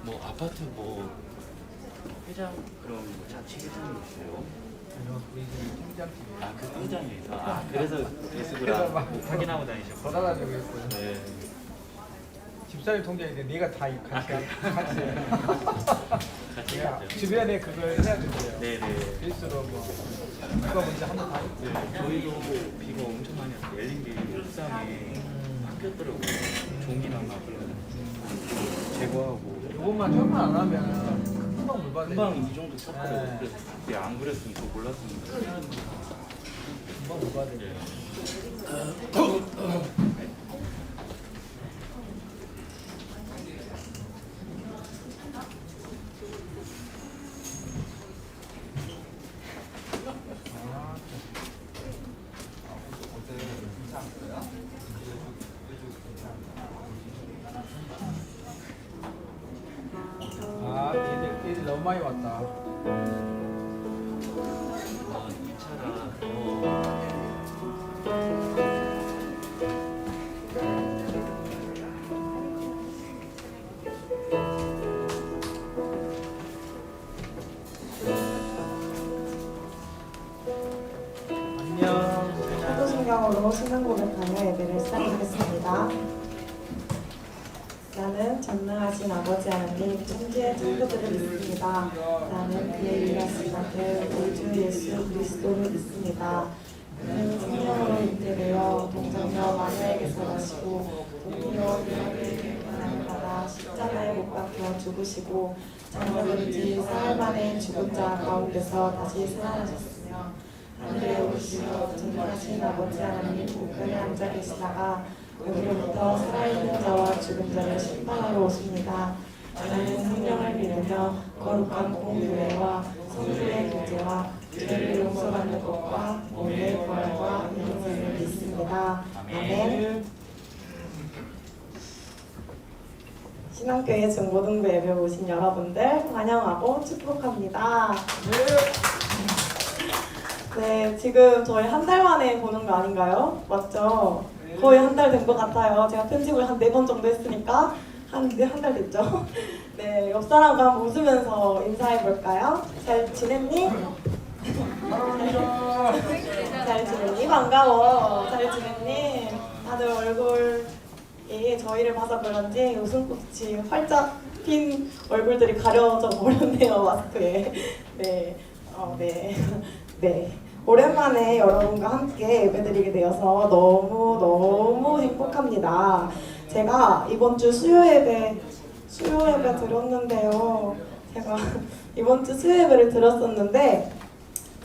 뭐 아파트 뭐 회장 그럼 뭐 자치 회장이 있어요? 우리 팀장팀. 아, 그 회장님이서. 아, 그래서 예수구랑 확인하고 다니셨고. 돌아다니고 있고요. 네. 집사님 통장인데 네가 다 같이 해. 같이 내가 하죠. 주변에 그걸 해야 된대요. 네네. 필수로 뭐 누가 먼저 한번 다 했지. 네, 저희도 비가 엄청 많이 왔어요. 엘린기 옥상에 바뀌었더라고요. 종이나 막 제거하고. 이것만 처리만 안 하면 금방 물 받아. 금방 이 정도 쳤거든요. 네. 그래서 그때 안 그랬으면 더 몰랐습니다. 금방 물 받아. 네. 아, 얘들 너무 많이 왔다. 이 차가 안녕. 사도신경으로 신앙 고백하며 예배를 시작하겠습니다. 나는 전능하신 아버지 하나님 천지의 천부들을 믿습니다. 나는 그의 일하신 아들 우리 주 예수 그리스도를 믿습니다. 그는 성령으로 잉태되어 동정녀 마리아에게서 나시고 본디오 빌라도에게 고난을 받아 십자가에 못 박혀 죽으시고 장사된 지 사흘 만에 죽은 자 가운데서 다시 살아나셨으며 하늘에 오르시어 전능하신 아버지 하나님 우편에 앉아 계시다가 여기로부터 살아있는 자와 죽은 자를 심판하러 오십니다. 나는 성령을 믿으며 거룩한 공교회와 성도의 교제와 죄를 용서받는 것과 몸의 부활과 영생을 믿습니다. 아멘. 신앙교회 중고등부 예배 오신 여러분들 환영하고 축복합니다. 네, 지금 저희 한 달 만에 보는 거 아닌가요? 맞죠? 거의 한 달 된 것 같아요. 제가 편집을 한 4번 정도 했으니까 한 달 됐죠? 네, 옆 사람과 한번 웃으면서 인사해 볼까요? 잘 지냈니? 잘 지냈니? 반가워. 잘 지냈니? 다들 얼굴이 저희를 봐서 그런지 웃음꽃이 활짝 핀 얼굴들이 가려져 버렸네요, 마스크에. 네, 네. 네. 오랜만에 여러분과 함께 예배드리게 되어서 너무 행복합니다. 제가 이번 주 수요 예배 들었는데요. 제가 이번 주 수요 예배를 들었었는데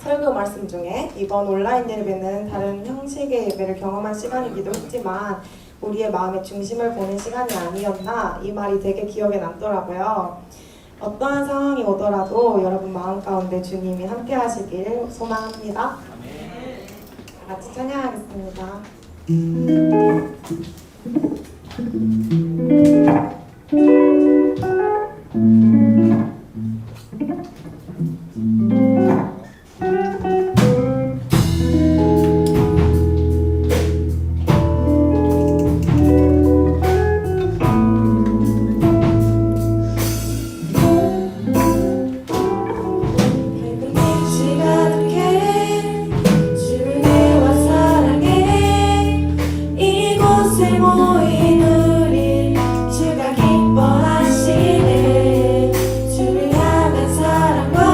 설교 말씀 중에 이번 온라인 예배는 다른 형식의 예배를 경험한 시간이기도 했지만 우리의 마음의 중심을 보는 시간이 아니었나 이 말이 되게 기억에 남더라고요. 어떠한 상황이 오더라도 여러분 마음 가운데 주님이 함께 하시길 소망합니다. 다 같이 찬양하겠습니다. 주를 향한 사랑과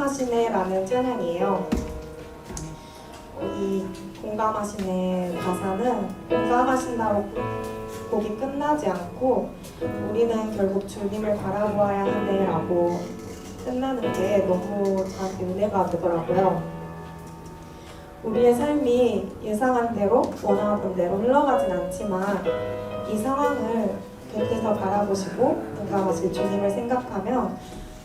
공감하시네라는 찬양이에요. 이 공감하시네 가사는 공감하신다고 곡이 끝나지 않고 우리는 결국 주님을 바라보아야 하네라고 끝나는 게 너무 저한테 은혜가 되더라고요. 우리의 삶이 예상한 대로 원하던 대로 흘러가진 않지만 이 상황을 곁에서 바라보시고 공감하실 주님을 생각하면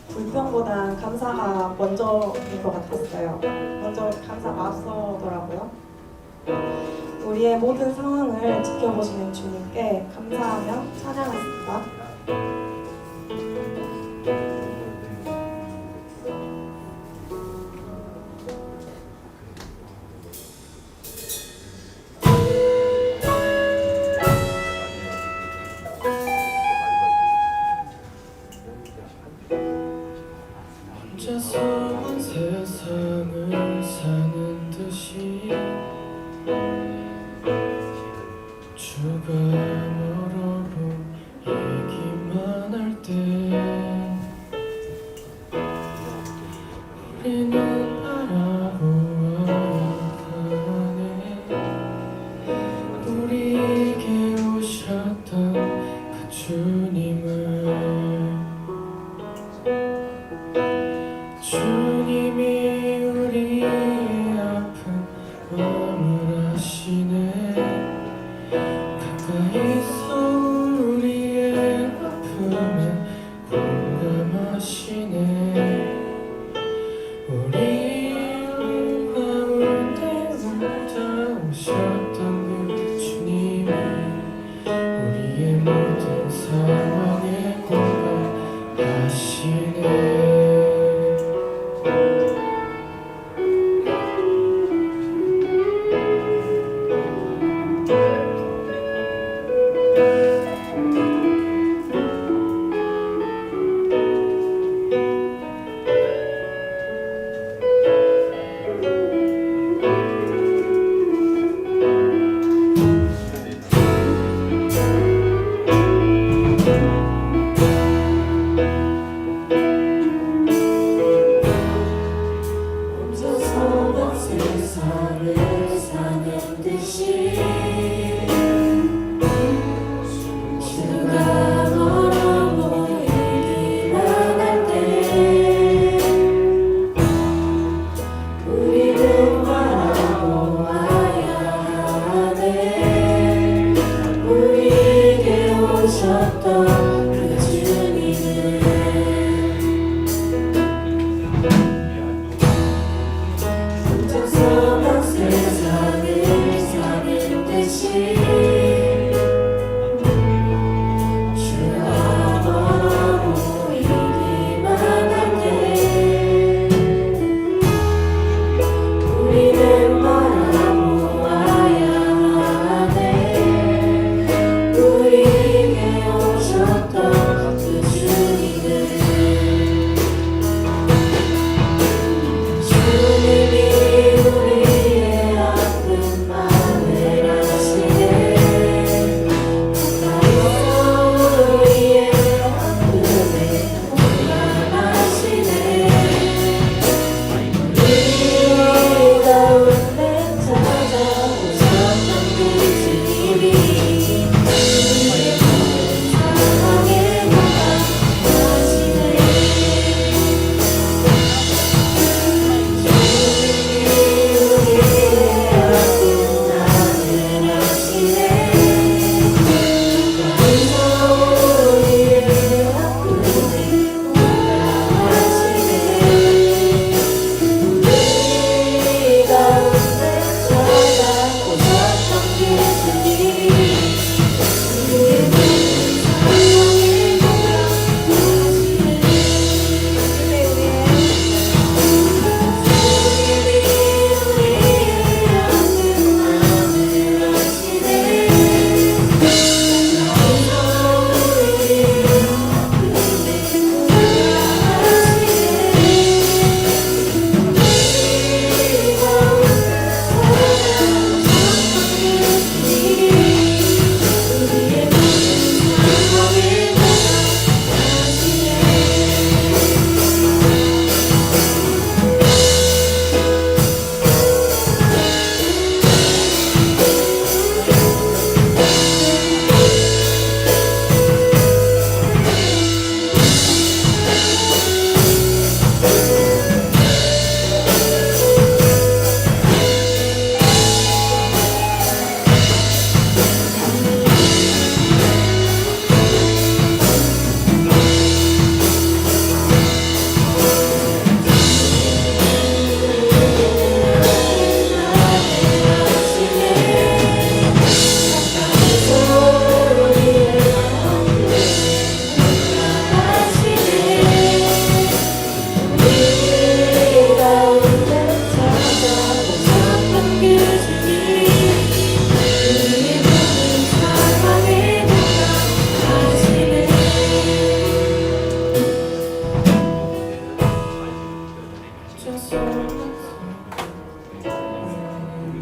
불평보단 감사가 먼저인 것 같았어요. 먼저 감사가 앞서더라고요. 우리의 모든 상황을 지켜보시는 주님께 감사하며 찬양하십니다. 혼자서만 세상을 사는 듯이 주가 뭐라고 얘기만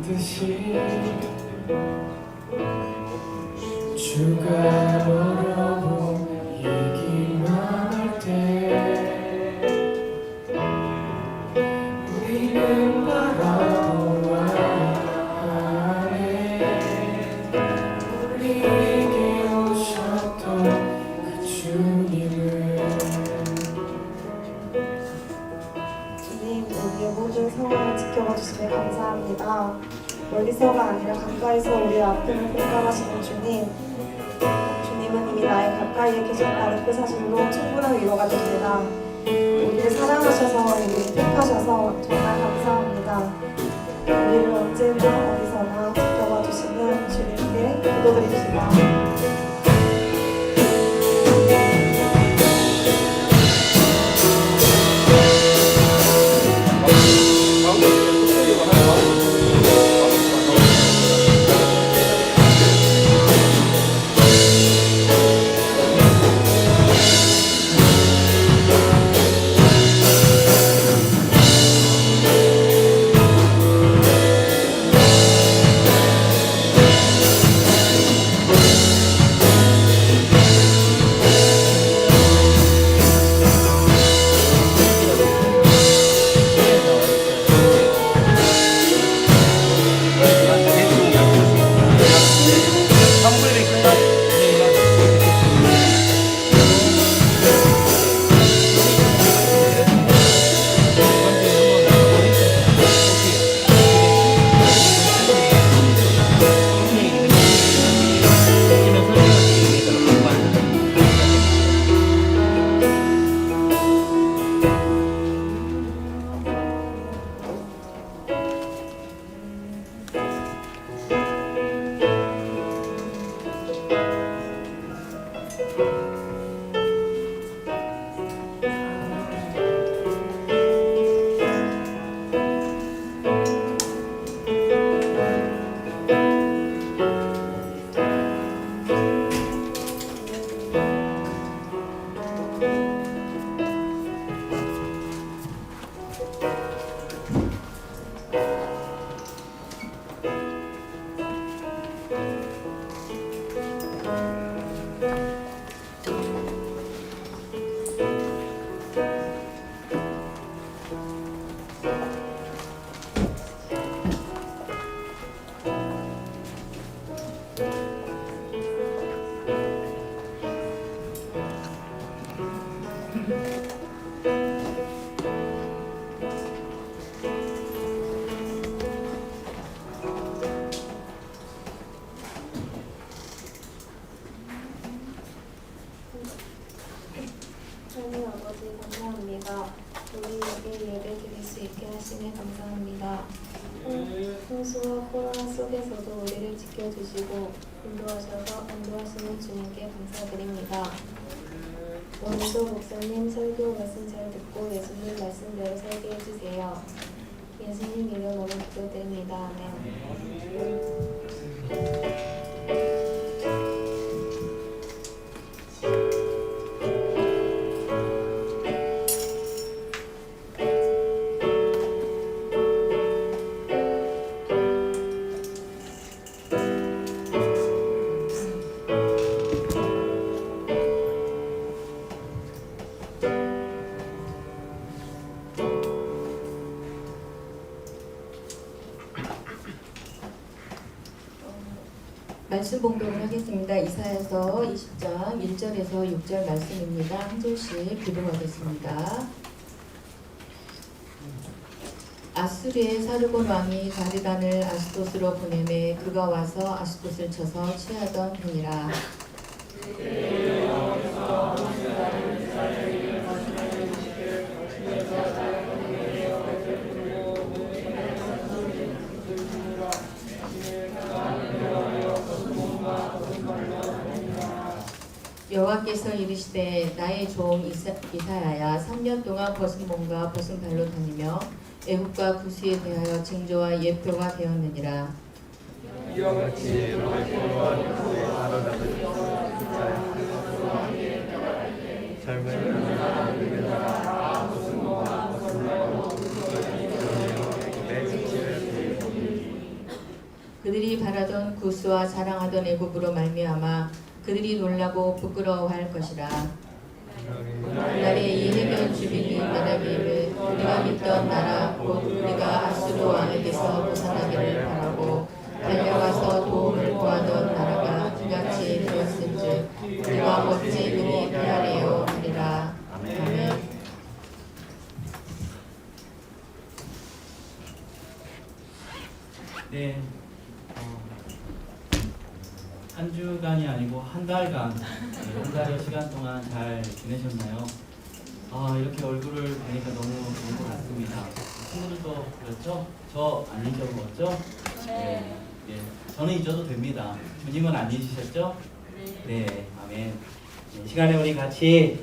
듯이 주가 멀어도 얘기만 할 때 우리는 바라보아야 하네. 우리에게 오셨던 그 주님을. 주님, 우리의 모든 상황을 지켜봐 주시며 감사합니다. 멀리서가 아니라 가까이서 우리의 아픔을 공감하시는 주님. 주님은 이미 나의 가까이에 계셨다는 그 사실로 충분한 위로가 됩니다. 우리를 사랑하셔서 우리를 택하셔서 정말 감사합니다. 우리를 언제나 어디서나 지켜봐 주시는 주님께 기도드립니다. 하나님 아버지 감사합니다. 우리에게 예배 드릴 수 있게 하시니 감사합니다. 홍수와 코로나 속에서도 우리를 지켜주시고 인도하시는 주님께 감사드립니다. 원희도 목사님 설교 말씀 잘 듣고 예수님 말씀대로 살게 해주세요. 예수님 이름으로 기도드립니다. 아멘. 말씀 봉독을 하겠습니다. 이사야서 20장 1절에서 6절 말씀입니다. 한 절씩 교독하겠습니다. 아수르의 사르곤 왕이 다리단을 아스돗으로 보내매 그가 와서 아스돗을 쳐서 취하던 편이라. 여호와께서 이르시되 나의 종 이사야야 3년 동안 벗은 몸과 벗은 발로 다니며 애국과 구스에 대하여 징조와 예표가 되었느니라. 이와 같이 너의 손과 누구의 바로 잡은 삶을 그들이 바라던 구스와 자랑하던 애굽으로 말미암아 그들이 놀라고 부끄러워할 것이라. 그날에 이 해변 주민이 말하기를 우리가 믿던 나라 곧 우리가 아수르 왕에게서 벗어나기를 바라고 달려가서 도움을 구하던 나라가 이같이 되었은즉 우리가 어찌 그리 피하리요 하리라. 아멘. 네, 한 주간이 아니고 한 달간, 한 달의 시간 동안 잘 지내셨나요? 이렇게 얼굴을 보니까 너무 좋은 것 같습니다. 친구들도 그렇죠? 저 안 잊어먹었죠? 네, 네, 저는 잊어도 됩니다. 주님은 안 잊으셨죠? 네, 아멘. 네, 시간에 우리 같이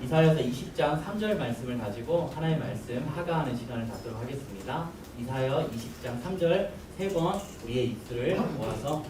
이사야서 20장 3절 말씀을 가지고 하나의 말씀 하가하는 시간을 갖도록 하겠습니다. 이사야 20장 3절 세 번 우리의 입술을 모아서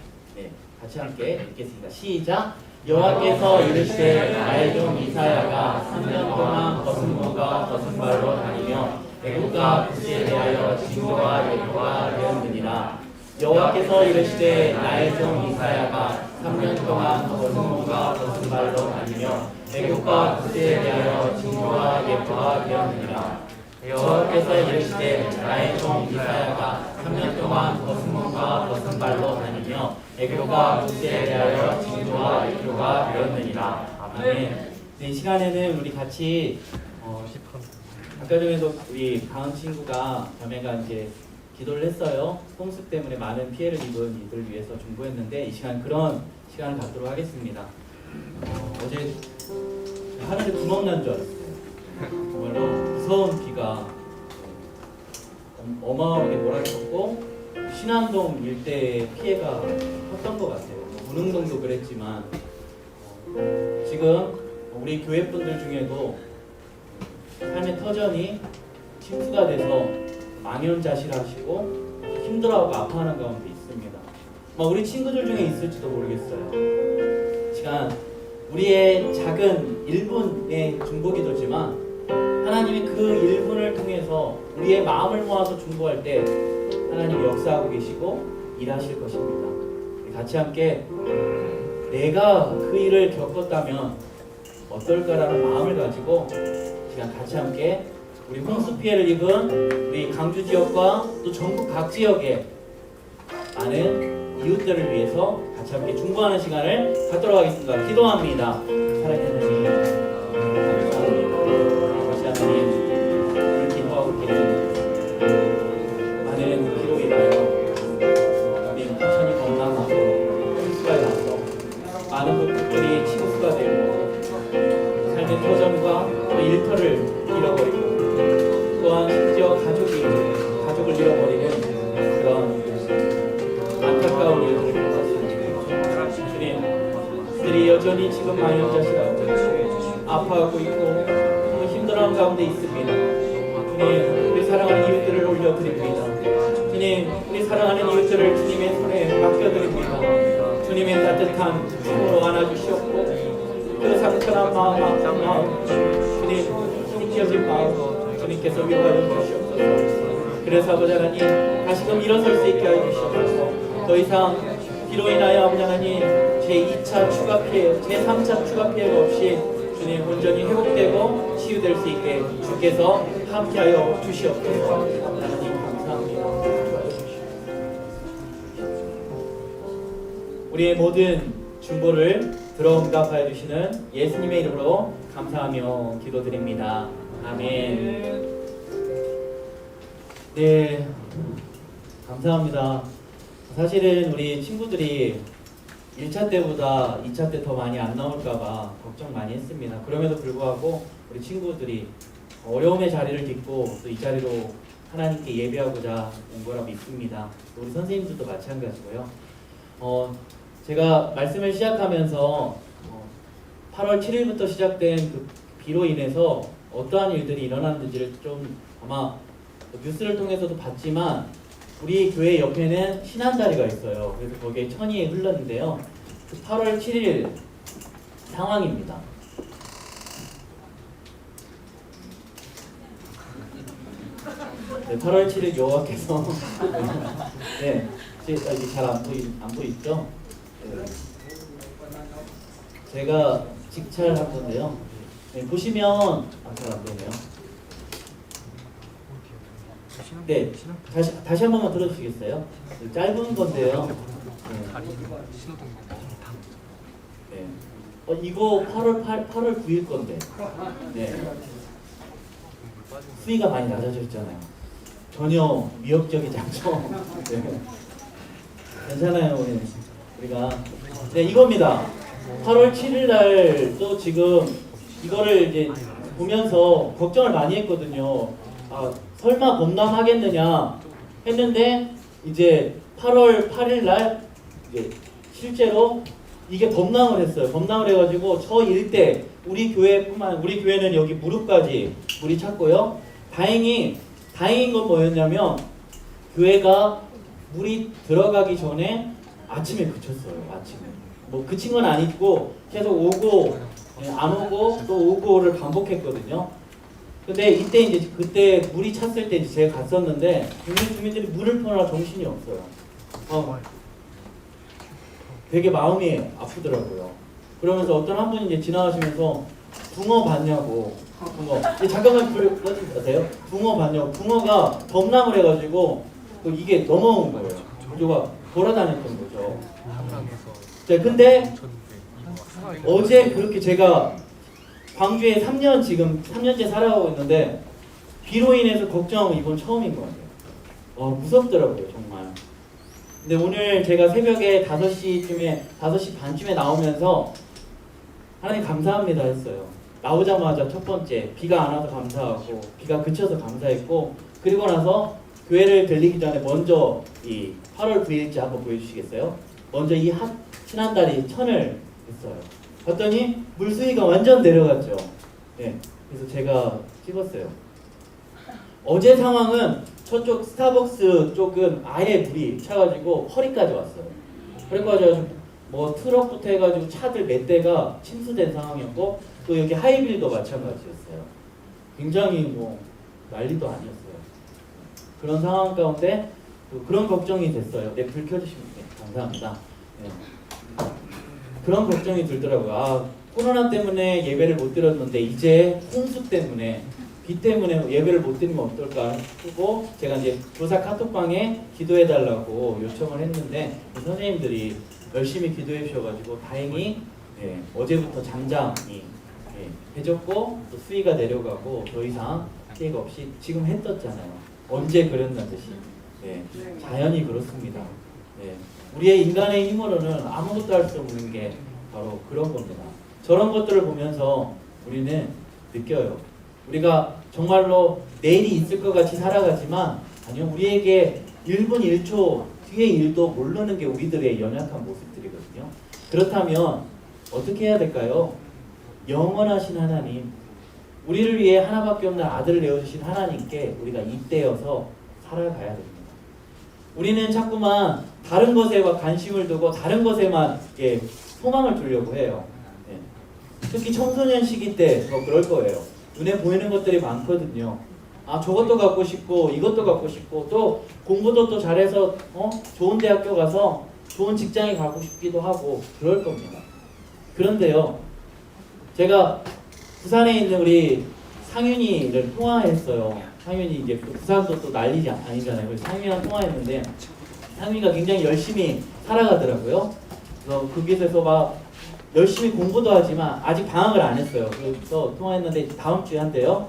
같이 함께 읽겠습니다. 시작! 여호와께서 이르시되 나의 종 이사야가 3년 동안 벗은 몸과 벗은 발로 다니며 애국과 구스에 대하여 징조와 예표가 되었느니라. 여호와께서 이르시되 나의 종 이사야가 3년 동안 벗은 몸과 벗은 발로 다니며 애국과 구스에 대하여 징조와 예표가 되었느니라. 여호와께서 이르시되 나의 종 이사야가 3년 동안 벗은 몸과 벗은 발로 다니며 애교가 구스에 대하여 징조와 예표가 되었느니라. 아멘. 이 시간에는 우리 같이 아까 전에도 우리 가은 친구가 자매가 이제 기도를 했어요. 홍수 때문에 많은 피해를 입은 이들을 위해서 중보했는데 이 시간 그런 시간을 갖도록 하겠습니다. 어제 하늘에 구멍 난 줄 알았어요. 정말로 무서운 비가 어마어마하게 몰아쳤고 신안동 일대에 피해가 컸던 것 같아요. 문흥동도 그랬지만 지금 우리 교회분들 중에도 삶의 터전이 침수가 돼서 망연자실하시고 힘들어하고 아파하는 가운데 있습니다. 우리 친구들 중에 있을지도 모르겠어요. 시간 우리의 작은 1분의 중보기도지만 하나님이 그 1분을 통해서 우리의 마음을 모아서 중보할 때 하나님이 역사하고 계시고 일하실 것입니다. 같이 함께 내가 그 일을 겪었다면 어떨까라는 마음을 가지고 시간 같이 함께 우리 홍수 피해를 입은 우리 강주 지역과 또 전국 각 지역의 많은 이웃들을 위해서 같이 함께 중보하는 시간을 갖도록 하겠습니다. 기도합니다. 살아있는 하나님, 감사합니다. 다시 하나님, 오늘 기도하고 계신 많은 피로 인하여 우리 부천이 건강하고 홍수가 나서 많은 곳들이 침수가 되고 삶의 터전과 또 일터를 잃어버리고 또한 심지어 가족을 잃어버리는 그런 안타까운 일들을 겪었습니다. 주님, 그들이 여전히 지금 망연자실하고 아파하고 있고 또 힘들어하는 가운데 있습니다. 주님, 우리 사랑하는 이웃들을 올려드립니다. 주님, 우리 사랑하는 이웃들을 주님의 손에 맡겨드립니다. 주님의 따뜻한 손으로 안아주시옵고 그 상처난 마음 주님 힘겨진 마음 주님께서 위로하여 주시옵소서. 그래서 아버지 하나님 다시금 일어설 수 있게 하여 주시옵소서. 더 이상 비로 인하여 아버지 하나님 제2차 추가 피해, 제3차 추가 피해가 없이 주님 온전히 회복되고 치유될 수 있게 주께서 함께하여 주시옵소서. 하나님 감사합니다. 우리의 모든 중보를 들어 응답하여 주시는 예수님의 이름으로 감사하며 기도드립니다. 아멘. 네, 감사합니다. 사실은 우리 친구들이 1차 때보다 2차 때 더 많이 안 나올까봐 걱정 많이 했습니다. 그럼에도 불구하고 우리 친구들이 어려움의 자리를 딛고 또 이 자리로 하나님께 예배하고자 온 거라 믿습니다. 우리 선생님들도 마찬가지고요. 제가 말씀을 시작하면서 8월 7일부터 시작된 그 비로 인해서 어떠한 일들이 일어났는지를 좀 아마 뉴스를 통해서도 봤지만 우리 교회 옆에는 신안다리가 있어요. 그래서 거기에 천이 흘렀는데요. 그 8월 7일 상황입니다. 네, 8월 7일 여호와께서 네, 잘안 보이죠? 네. 제가 직찰한 건데요. 네, 보시면 잘 안 보이네요. 네, 다시 한 번만 들어주시겠어요? 짧은 건데요. 네. 이거 8월 9일 건데. 네. 수위가 많이 낮아졌잖아요. 전혀 위협적이지 않죠? 네. 괜찮아요, 우리가. 네, 이겁니다. 8월 7일 날 또 지금 이거를 이제 보면서 걱정을 많이 했거든요. 아, 설마 범람하겠느냐 했는데 이제 8월 8일 날 이제 실제로 이게 범람을 했어요. 범람을 해가지고 저 일대 우리 교회는 여기 무릎까지 물이 찼고요. 다행인 건 뭐였냐면 교회가 물이 들어가기 전에 아침에 그쳤어요. 아침에 뭐 그친 건 아니고 계속 오고 안 오고 또 오고를 반복했거든요. 근데 이때 이제 그때 물이 찼을 때 이제 제가 갔었는데 주민들이 물을 푸느라 정신이 없어요. 되게 마음이 아프더라고요. 그러면서 어떤 한 분이 이제 지나가시면서 붕어 봤냐고. 붕어. 잠깐만 불러주세요. 붕어 봤냐고. 붕어가 범람을 해가지고 이게 넘어온 거예요. 구조가 돌아다녔던 거죠. 네, 근데 어제 그렇게 제가 광주에 3년째 살아가고 있는데 비로 인해서 걱정하고 이건 처음인 것 같아요. 무섭더라고요, 정말. 근데 오늘 제가 새벽에 5시 반쯤에 나오면서 하나님 감사합니다 했어요. 나오자마자 첫 번째 비가 안 와서 감사하고 비가 그쳐서 감사했고 그리고 나서 교회를 들리기 전에 먼저 이 8월 9일째 한번 보여주시겠어요? 먼저 이 신한다리 천을 했어요. 봤더니 물수위가 완전 내려갔죠. 네, 그래서 제가 찍었어요. 어제 상황은 저쪽 스타벅스 쪽은 아예 물이 차가지고 허리까지 왔어요. 그래가지고 뭐 트럭부터 해가지고 차들 몇 대가 침수된 상황이었고 또 여기 하이빌도 마찬가지였어요. 굉장히 뭐 난리도 아니었어요. 그런 상황 가운데 그런 걱정이 됐어요. 네, 불 켜주시면 돼요. 감사합니다. 네. 그런 걱정이 들더라고요. 코로나 때문에 예배를 못 드렸는데 이제 홍수 때문에 비 때문에 예배를 못 드리면 어떨까 하고 제가 이제 교사 카톡방에 기도해달라고 요청을 했는데 선생님들이 열심히 기도해 주셔가지고 다행히 어제부터 잠잠히 해줬고 또 수위가 내려가고 더 이상 피해가 없이 지금 해 떴잖아요. 언제 그랬나 듯이. 자연이 그렇습니다. 우리의 인간의 힘으로는 아무것도 할 수 없는 게 바로 그런 겁니다. 저런 것들을 보면서 우리는 느껴요. 우리가 정말로 내일이 있을 것 같이 살아가지만 아니요, 우리에게 1분 1초 뒤의 일도 모르는 게 우리들의 연약한 모습들이거든요. 그렇다면 어떻게 해야 될까요? 영원하신 하나님, 우리를 위해 하나밖에 없는 아들을 내어주신 하나님께 우리가 잇대어서 살아가야 됩니다. 우리는 자꾸만 다른 것에 관심을 두고 다른 것에만 소망을 두려고 해요. 특히 청소년 시기 때 더 그럴 거예요. 눈에 보이는 것들이 많거든요. 저것도 갖고 싶고 이것도 갖고 싶고 또 공부도 또 잘해서 좋은 대학교 가서 좋은 직장에 가고 싶기도 하고 그럴 겁니다. 그런데요, 제가 부산에 있는 우리 상윤이를 통화했어요. 상윤이 이제 부산도 또 난리지 아니잖아요. 그래서 상윤이랑 통화했는데 상윤이가 굉장히 열심히 살아가더라고요. 그래서 거기서 막 열심히 공부도 하지만 아직 방학을 안 했어요. 그래서 통화했는데 다음 주에 한대요.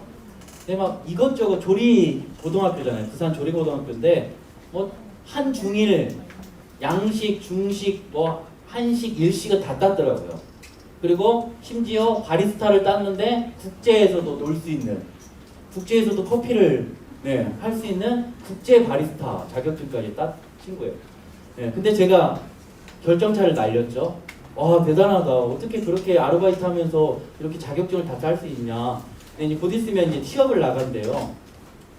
근데 막 이것저것 조리 고등학교잖아요. 부산 조리 고등학교인데 뭐 한중일 양식, 중식, 뭐 한식, 일식을 다 땄더라고요. 그리고 심지어 바리스타를 땄는데 국제에서도 놀 수 있는, 국제에서도 커피를 할 수 있는 국제 바리스타 자격증까지 땄 친구예요. 근데 제가 결정차를 날렸죠. 대단하다. 어떻게 그렇게 아르바이트 하면서 이렇게 자격증을 다 딸 수 있냐. 근데 곧 있으면 이제 취업을 나간대요.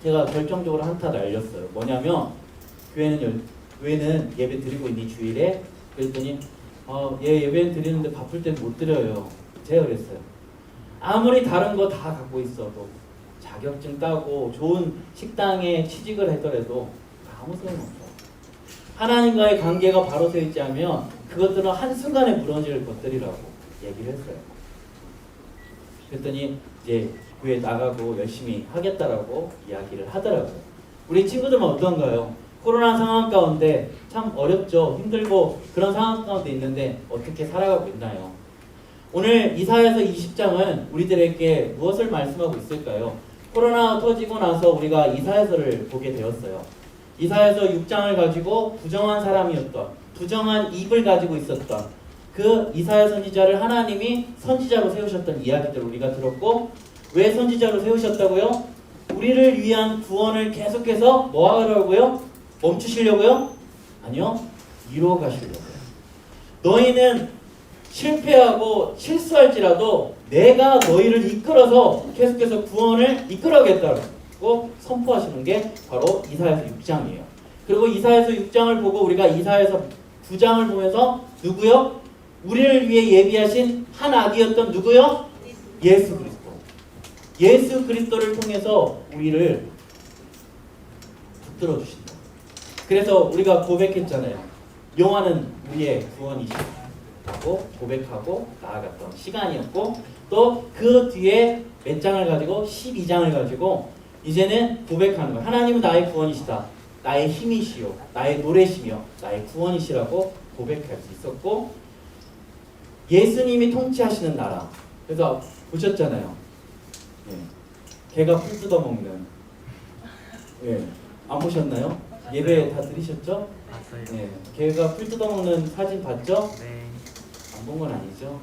제가 결정적으로 한타 날렸어요. 뭐냐면 교회는 예배 드리고 있니 주일에? 그랬더니 예배는 드리는데 바쁠 땐 못 드려요. 제가 그랬어요. 아무리 다른 거 다 갖고 있어도 자격증 따고 좋은 식당에 취직을 하더라도 아무 소용 없어. 하나님과의 관계가 바로 서 있지 않으면 그것들은 한순간에 무너질 것들이라고 얘기를 했어요. 그랬더니 이제 교회 나가고 열심히 하겠다라고 이야기를 하더라고요. 우리 친구들은 어떤가요? 코로나 상황 가운데 참 어렵죠. 힘들고 그런 상황 가운데 있는데 어떻게 살아가고 있나요? 오늘 이사야서 20장은 우리들에게 무엇을 말씀하고 있을까요? 코로나가 터지고 나서 우리가 이사야서를 보게 되었어요. 이사야서 6장을 가지고 부정한 사람이었던, 부정한 입을 가지고 있었던 그 이사야 선지자를 하나님이 선지자로 세우셨던 이야기들을 우리가 들었고, 왜 선지자로 세우셨다고요? 우리를 위한 구원을 계속해서 뭐 하려고요? 멈추시려고요? 아니요, 이루어 가시려고요. 너희는 실패하고 실수할지라도 내가 너희를 이끌어서 계속해서 구원을 이끌어가겠다고 선포하시는 게 바로 이사야서 6장이에요. 그리고 이사야서 6장을 보고 우리가 이사야서 9장을 보면서 누구요? 우리를 위해 예비하신 한 아기였던 누구요? 예수 그리스도. 예수 그리스도를 통해서 우리를 붙들어 주신다. 그래서 우리가 고백했잖아요. 여호와는 우리의 구원이시라고 고백하고 나아갔던 시간이었고, 또 그 뒤에 몇 장을 가지고 12장을 가지고 이제는 고백하는 거예요. 하나님은 나의 구원이시다. 나의 힘이시요, 나의 노래시며 나의 구원이시라고 고백할 수 있었고, 예수님이 통치하시는 나라. 그래서 보셨잖아요. 개가 풀 뜯어먹는. 안 보셨나요? 예배 다 들으셨죠? 봤어요. 개가 풀 뜯어먹는 사진 봤죠? 네. 안 본 건 아니죠?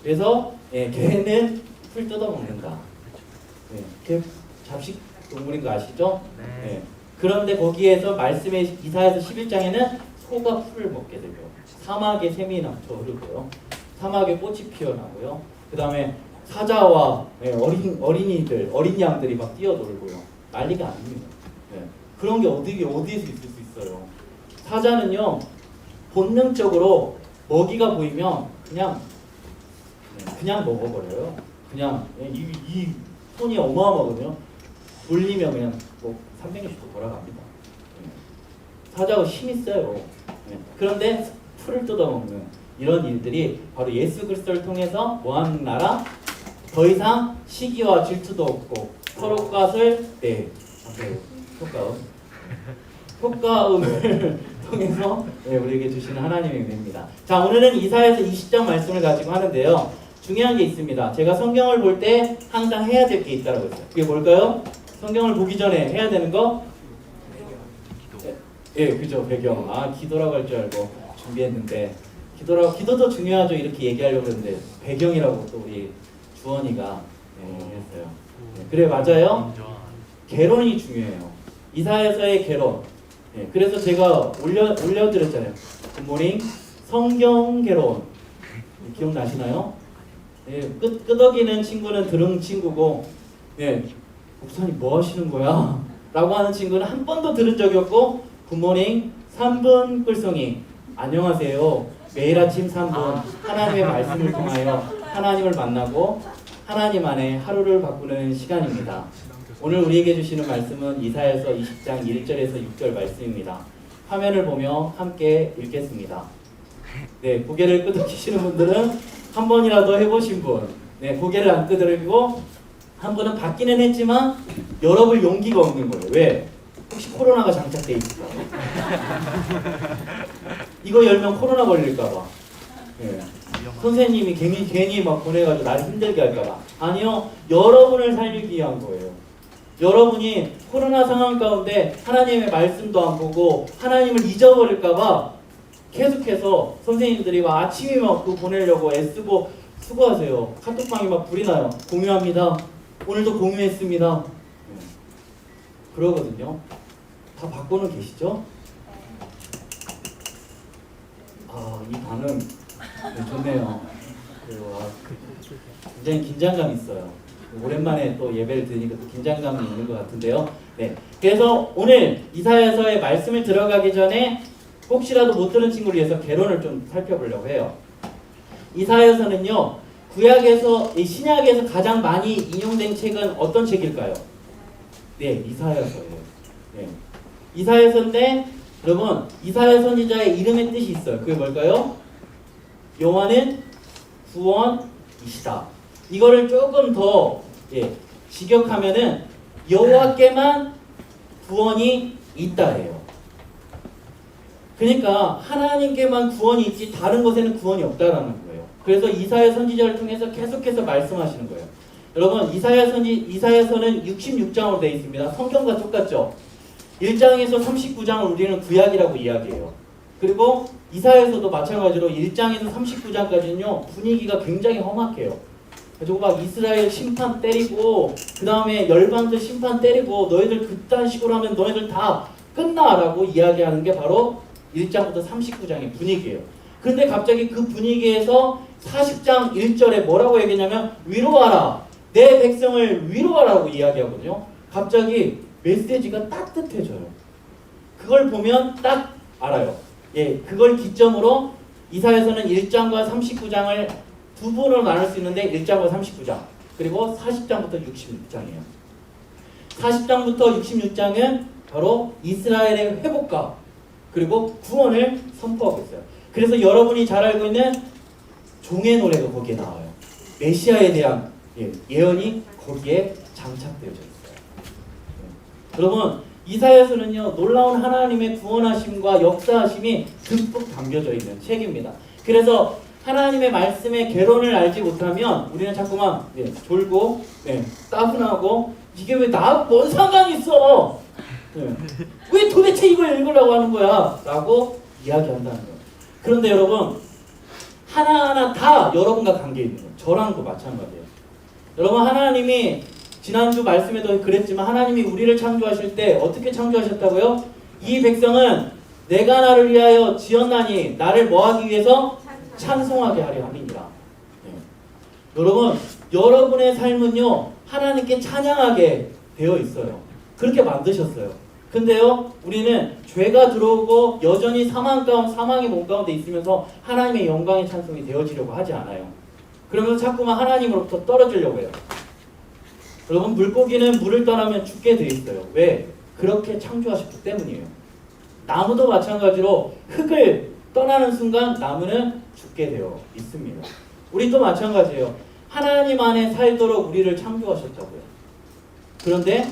그래서 개는 풀 뜯어먹는다. 개 잡식 동물인 거 아시죠? 네. 그런데 거기에서 말씀의 이사야서 11장에는 소가 풀을 먹게 되고, 사막에 샘이 넘쳐 흐르고요, 사막에 꽃이 피어나고요, 그 다음에 사자와 어린이들, 어린 양들이 막 뛰어놀고요. 난리가 아닙니다. 그런 게 어디에서 있을 수 있어요? 사자는요, 본능적으로 먹이가 보이면 그냥 먹어버려요. 그냥 이 손이 어마어마하거든요. 돌리면 그냥 뭐 360도 돌아갑니다. 사자가 힘이 세요. 그런데 풀을 뜯어먹는 이런 일들이 바로 예수 그리스도를 통해서 뭐하는 나라? 더 이상 시기와 질투도 없고 서로 것을 효과음을 통해서 우리에게 주시는 하나님의 은혜입니다. 자, 오늘은 이사야서 20장 말씀을 가지고 하는데요. 중요한 게 있습니다. 제가 성경을 볼 때 항상 해야 될 게 있다고 했어요. 그게 뭘까요? 성경을 보기 전에 해야 되는 거? 그죠. 배경. 기도라고 할 줄 알고 준비했는데, 기도도 중요하죠. 이렇게 얘기하려고 했는데 배경이라고 또 우리 주원이가 했어요. 그래, 맞아요. 개론이 중요해요. 이사야서의 개론. 그래서 제가 올려드렸잖아요. 굿모닝 성경 개론. 기억나시나요? 끄덕이는 친구는 들은 친구고, 목사님 뭐 하시는 거야? 라고 하는 친구는 한 번도 들은 적이 없고, 굿모닝 3분 꿀송이. 안녕하세요. 매일 아침 3분 하나님의 말씀을 통하여 하나님을 만나고 하나님 안에 하루를 바꾸는 시간입니다. 오늘 우리에게 주시는 말씀은 이사야서 20장 1절에서 6절 말씀입니다. 화면을 보며 함께 읽겠습니다. 고개를 끄덕이시는 분들은 한 번이라도 해보신 분, 고개를 안 끄덕이고, 한 분은 받기는 했지만 열어볼 용기가 없는 거예요. 왜? 혹시 코로나가 장착돼 있을까? 이거 열면 코로나 걸릴까봐. 선생님이 괜히 막 보내가지고 나를 힘들게 할까봐. 아니요, 여러분을 살리기 위한 거예요. 여러분이 코로나 상황 가운데 하나님의 말씀도 안 보고 하나님을 잊어버릴까봐 계속해서 선생님들이 막 아침에 막 그거 보내려고 애쓰고 수고하세요. 카톡방에 막 불이 나요. 공유합니다. 오늘도 공유했습니다. 그러거든요. 다 받고는 계시죠? 이 반응 좋네요. 굉장히 긴장감 있어요. 오랜만에 또 예배를 드리니까 또 긴장감이 있는 것 같은데요. 그래서 오늘 이사야서의 말씀을 들어가기 전에 혹시라도 못 들은 친구를 위해서 개론을 좀 살펴보려고 해요. 이사야서는요, 구약에서, 신약에서 가장 많이 인용된 책은 어떤 책일까요? 이사야서예요. 이사야서인데 여러분 이사야 선지자의 이름의 뜻이 있어요. 그게 뭘까요? 여호와는 구원이시다. 이거를 조금 더 직역하면은 여호와께만 구원이 있다예요. 그러니까 하나님께만 구원이 있지 다른 것에는 구원이 없다라는 거예요. 그래서 이사야 선지자를 통해서 계속해서 말씀하시는 거예요. 여러분 이사야서는 66장으로 되어 있습니다. 성경과 똑같죠? 1장에서 39장을 우리는 구약이라고 이야기해요. 그리고 이사야서도 마찬가지로 1장에서 39장까지는요 분위기가 굉장히 험악해요. 그리고 막 이스라엘 심판 때리고 그 다음에 열방들 심판 때리고 너희들 그딴 식으로 하면 너희들 다 끝나라고 이야기하는 게 바로 1장부터 39장의 분위기예요. 그런데 갑자기 그 분위기에서 40장 1절에 뭐라고 얘기했냐면 위로하라 내 백성을 위로하라고 이야기하거든요. 갑자기 메시지가 따뜻해져요. 그걸 보면 딱 알아요. 그걸 기점으로 이사야서는 1장과 39장을 두 부로 나눌 수 있는데 1장과 39장 그리고 40장부터 66장이에요. 40장부터 66장은 바로 이스라엘의 회복과 그리고 구원을 선포하고 있어요. 그래서 여러분이 잘 알고 있는 종의 노래가 거기에 나와요. 메시아에 대한 예언이 거기에 장착되어져 있어요. 여러분 이사야서는요 놀라운 하나님의 구원하심과 역사하심이 듬뿍 담겨져 있는 책입니다. 그래서 하나님의 말씀의 개론을 알지 못하면 우리는 자꾸만 졸고 따분하고 이게 왜 나 뭔 상관이 있어? 왜 도대체 이걸 읽으려고 하는 거야? 라고 이야기한다는 거예요. 그런데 여러분 하나하나 다 여러분과 관계 있는 거예요. 저랑도 마찬가지예요. 여러분 하나님이 지난주 말씀에도 그랬지만 하나님이 우리를 창조하실 때 어떻게 창조하셨다고요? 이 백성은 내가 나를 위하여 지었나니 나를 뭐하기 위해서? 찬송하게 하려 함이니라. 여러분 여러분의 삶은요 하나님께 찬양하게 되어 있어요. 그렇게 만드셨어요. 근데요 우리는 죄가 들어오고 여전히 사망의 몸 가운데 있으면서 하나님의 영광의 찬송이 되어지려고 하지 않아요. 그러면서 자꾸만 하나님으로부터 떨어지려고 해요. 여러분 물고기는 물을 떠나면 죽게 돼 있어요. 왜? 그렇게 창조하셨기 때문이에요. 나무도 마찬가지로 흙을 떠나는 순간 나무는 죽게 되어 있습니다. 우리도 마찬가지예요. 하나님 안에 살도록 우리를 창조하셨다고요. 그런데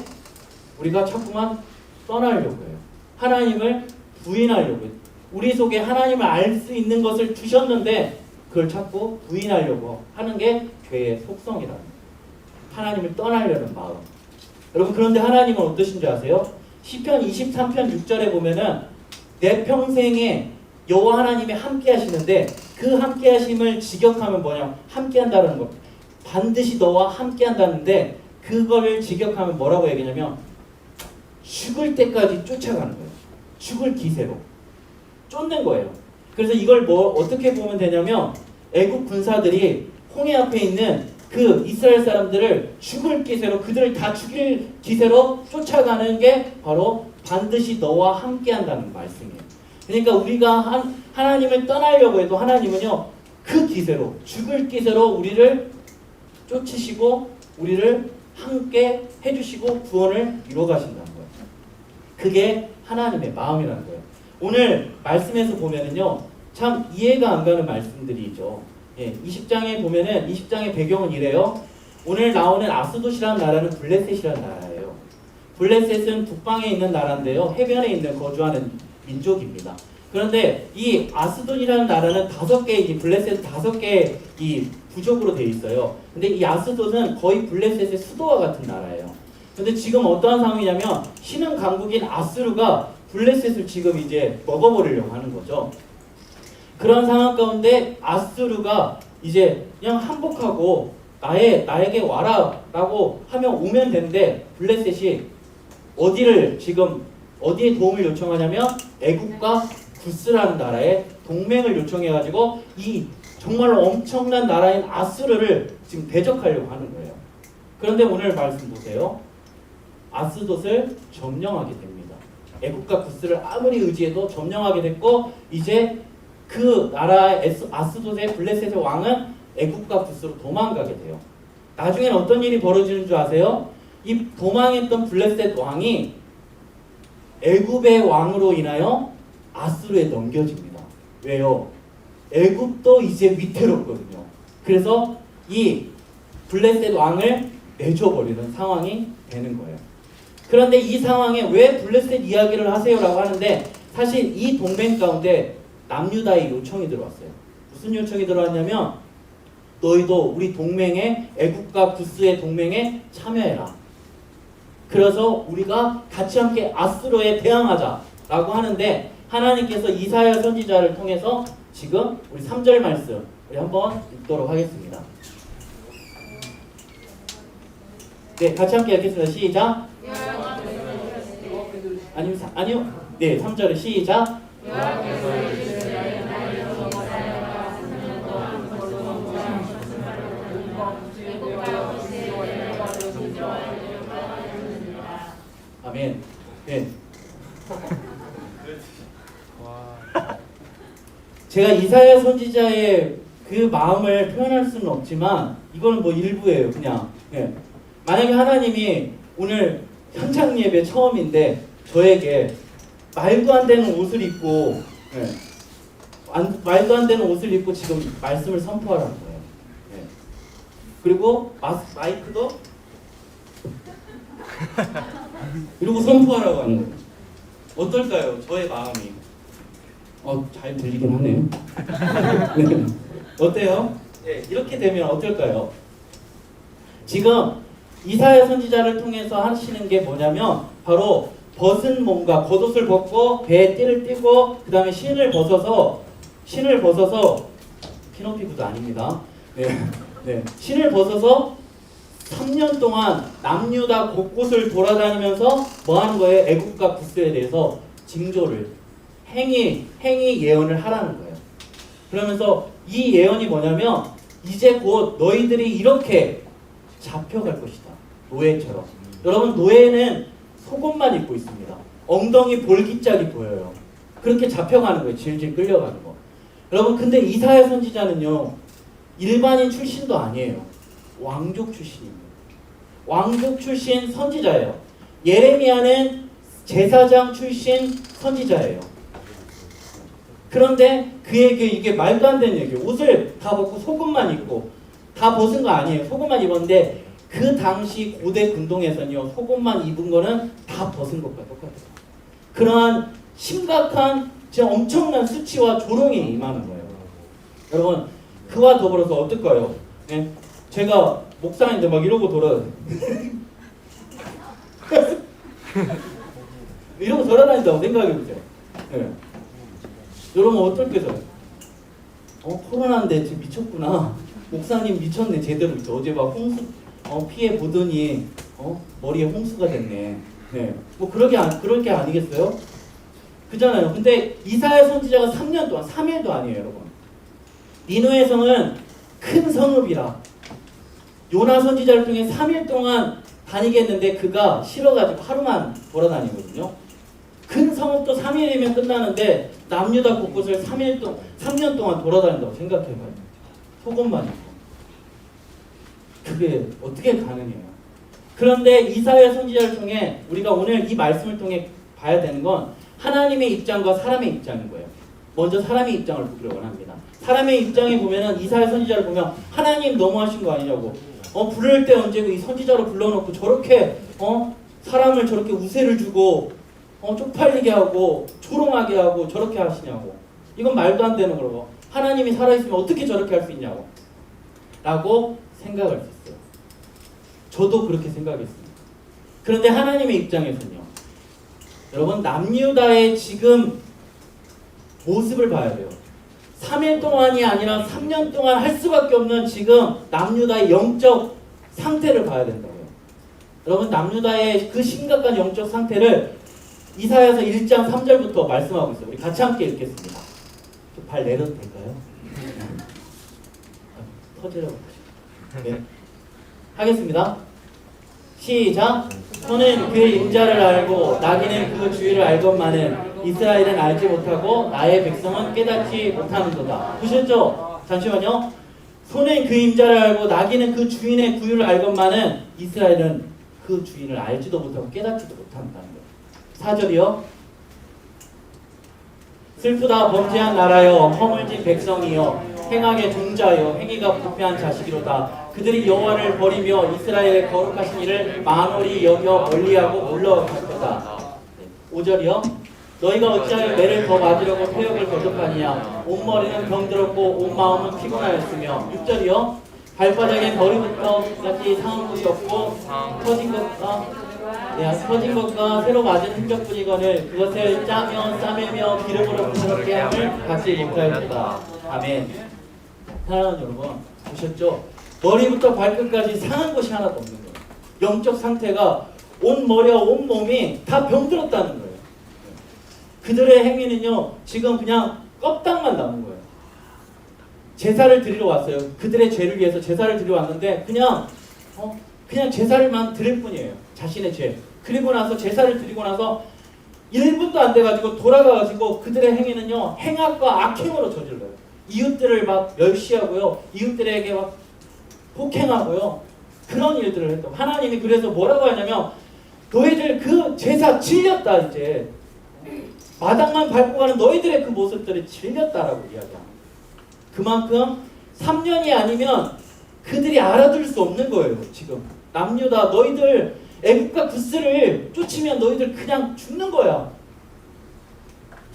우리가 자꾸만 떠나려고 해요. 하나님을 부인하려고 해요. 우리 속에 하나님을 알 수 있는 것을 주셨는데 그걸 자꾸 부인하려고 하는 게 죄의 속성이라는 거예요. 하나님을 떠나려는 마음. 여러분 그런데 하나님은 어떠신지 아세요? 시편 23편 6절에 보면은 내 평생에 여호와 하나님이 함께 하시는데 그 함께 하심을 직역하면 뭐냐? 함께 한다는 것. 반드시 너와 함께 한다는데 그거를 직역하면 뭐라고 얘기냐면 죽을 때까지 쫓아가는 거예요. 죽을 기세로 쫓는 거예요. 그래서 이걸 어떻게 보면 되냐면 애국 군사들이 홍해 앞에 있는 그 이스라엘 사람들을 죽을 기세로 그들을 다 죽일 기세로 쫓아가는 게 바로 반드시 너와 함께 한다는 말씀이에요. 그러니까 우리가 하나님을 떠나려고 해도 하나님은요 그 기세로 죽을 기세로 우리를 쫓으시고 우리를 함께 해주시고 구원을 이루어 가신다는 거예요. 그게 하나님의 마음이라는 거예요. 오늘 말씀에서 보면은요 참 이해가 안 가는 말씀들이죠. 20장에 보면은 20장의 배경은 이래요. 오늘 나오는 아스돗이라는 나라는 블레셋이라는 나라예요. 블레셋은 북방에 있는 나라인데요. 해변에 있는 거주하는 민족입니다. 그런데 이 아스돗이라는 나라는 블레셋 5개의 이 부족으로 되어 있어요. 근데 이 아스돗은 거의 블레셋의 수도와 같은 나라예요. 근데 지금 어떠한 상황이냐면 신흥 강국인 아수르가 블레셋을 지금 이제 먹어버리려고 하는 거죠. 그런 상황 가운데 아수르가 이제 그냥 항복하고 나에게 와라라고 하면 오면 되는데 블레셋이 어디에 도움을 요청하냐면 애국과 구스라는 나라에 동맹을 요청해가지고 이 정말로 엄청난 나라인 아수르를 지금 대적하려고 하는 거예요. 그런데 오늘 말씀 보세요. 아스돗을 점령하게 됩니다. 애국과 구스를 아무리 의지해도 점령하게 됐고 이제 그 나라의 아스돗의 블레셋의 왕은 애국과 구스로 도망가게 돼요. 나중엔 어떤 일이 벌어지는 줄 아세요? 이 도망했던 블레셋 왕이 애굽의 왕으로 인하여 아수르에 넘겨집니다. 왜요? 애굽도 이제 위태롭거든요. 그래서 이 블레셋 왕을 내줘버리는 상황이 되는 거예요. 그런데 이 상황에 왜 블레셋 이야기를 하세요라고 하는데 사실 이 동맹 가운데 남유다의 요청이 들어왔어요. 무슨 요청이 들어왔냐면 너희도 우리 동맹에 애굽과 구스의 동맹에 참여해라. 그래서 우리가 같이 함께 아수르에 대항하자라고 하는데 하나님께서 이사야 선지자를 통해서 지금 우리 3절 말씀 우리 한번 읽도록 하겠습니다. 네, 같이 함께 읽겠습니다. 시작. 아니요. 네, 3절에 시작. 아멘. 네. 제가 이사야 선지자의 그 마음을 표현할 수는 없지만 이거는 뭐 일부예요. 그냥. 네. 만약에 하나님이 오늘 현장 예배 처음인데 저에게 말도 안 되는 옷을 입고 말도 안 되는 옷을 입고 지금 말씀을 선포하라는 거예요. 네. 그리고 마이크도 이러고 선포하라고 하는 거예요. 어떨까요? 저의 마음이 잘 들리긴 하네요. 네. 어때요? 네, 이렇게 되면 어떨까요? 지금 이사야 선지자를 통해서 하시는 게 뭐냐면 바로 벗은 몸과 겉옷을 벗고 배에 띠를 띠고 그 다음에 신을 벗어서 피노피 구도 아닙니다. 네. 신을 벗어서 3년 동안 남유다 곳곳을 돌아다니면서 뭐 하는 거예요? 애굽과 구스에 대해서 징조를 행위 예언을 하라는 거예요. 그러면서 이 예언이 뭐냐면 이제 곧 너희들이 이렇게 잡혀갈 것이다. 노예처럼. 여러분 노예는 속옷만 입고 있습니다. 엉덩이 볼기짝이 보여요. 그렇게 잡혀가는 거예요. 질질 끌려가는 거. 여러분 근데 이사야 선지자는요. 일반인 출신도 아니에요. 왕족 출신입니다. 왕족 출신 선지자예요. 예레미야는 제사장 출신 선지자예요. 그런데 그에게 이게 말도 안 되는 얘기예요. 옷을 다 벗고 속옷만 입고 다 벗은 거 아니에요. 속옷만 입었는데 그 당시 고대 군동에서는요. 속옷만 입은 거는 다 벗은 것과 똑같아요. 그러한 심각한 진짜 엄청난 수치와 조롱이 임하는 거예요. 여러분 그와 더불어서 어떨까요? 네? 제가 목사인데 막 이러고 이러고 돌아다닌다고 생각해보세요. 네. 여러분 어떨까요? 코로나인데 지금 미쳤구나. 목사님 미쳤네. 제대로 미쳐. 어제 막 홍수 피해 보더니 머리에 홍수가 됐네. 네. 뭐 그럴 게 아니겠어요? 그잖아요. 근데 이사야 선지자가 3년 동안 3일도 아니에요, 여러분. 니느웨 성은 큰 성읍이라 요나 선지자를 통해 3일 동안 다니겠는데 그가 싫어가지고 하루만 돌아다니거든요. 큰 성읍도 3일이면 끝나는데 남유다 곳곳을 3년 동안 돌아다닌다고 생각해봐요. 속옷만 입고. 그게 어떻게 가능해요? 그런데 이사야 선지자를 통해 우리가 오늘 이 말씀을 통해 봐야 되는 건 하나님의 입장과 사람의 입장인 거예요. 먼저 사람의 입장을 보기를 원합니다. 사람의 입장에 보면은 이사야 선지자를 보면 하나님 너무하신 거 아니냐고. 부를 때 언제고 이 선지자로 불러놓고 저렇게 사람을 저렇게 우세를 주고 쪽팔리게 하고 조롱하게 하고 저렇게 하시냐고. 이건 말도 안 되는 거라고. 하나님이 살아있으면 어떻게 저렇게 할 수 있냐고 라고 생각할 수 있어요. 저도 그렇게 생각했습니다. 그런데 하나님의 입장에서는요. 여러분 남유다의 지금 모습을 봐야 돼요. 3일 동안이 아니라 3년 동안 할 수밖에 없는 지금 남유다의 영적 상태를 봐야 된다고요. 여러분 남유다의 그 심각한 영적 상태를 이사야서 1장 3절부터 말씀하고 있어요. 우리 같이 함께 읽겠습니다. 발 내려도 될까요? 터지라고. 네. 하겠습니다. 시작. 소는 그 임자를 알고 나귀는 그 주의를 알건만은 이스라엘은 알지 못하고 나의 백성은 깨닫지 못하는도다. 보셨죠? 잠시만요. 소는 그 임자를 알고 나귀는 그 주인의 구유를 알건만은 이스라엘은 그 주인을 알지도 못하고 깨닫지도 못한다는 거예요. 4절이요. 슬프다 범죄한 나라여 허물진 백성이여 행악의 종자여 행위가 부패한 자식이로다. 그들이 여호와를 버리며 이스라엘의 거룩하신 이를 만홀히 여겨 멀리하고 물러갈 거다. 5절이요. 너희가 어찌하여 매를 더 맞으려고 표역을 거듭하느냐. 온 머리는 병들었고 온 마음은 피곤하였으며. 6절이요. 발바닥에 머리부터 같이 상한 곳이 없고 터진 것과 새로 맞은 흔적뿐이거늘 그것을 짜며 싸매며 기름으로 부드럽게 함을 받지 못하였다. 아멘. 사랑하는 여러분, 보셨죠? 머리부터 발끝까지 상한 곳이 하나도 없는 거예요. 영적 상태가 온 머리와 온 몸이 다 병들었다는 거예요. 그들의 행위는요, 지금 그냥 껍데기만 남은 거예요. 제사를 드리러 왔어요. 그들의 죄를 위해서 제사를 드리러 왔는데 그냥 제사를만 드릴 뿐이에요. 자신의 죄. 그리고 나서 제사를 드리고 나서 1분도 안 돼가지고 돌아가가지고 그들의 행위는요, 행악과 악행으로 저질러요. 이웃들을 막 멸시하고요, 이웃들에게 막 폭행하고요, 그런 일들을 했다고. 하나님이 그래서 뭐라고 하냐면, 너희들 그 제사 질렸다. 이제 마당만 밟고 가는 너희들의 그 모습들이 질렸다라고 이야기합니다. 그만큼 3년이 아니면 그들이 알아둘 수 없는 거예요. 지금 남유다, 너희들 애국과 구스를 쫓으면 너희들 그냥 죽는 거야.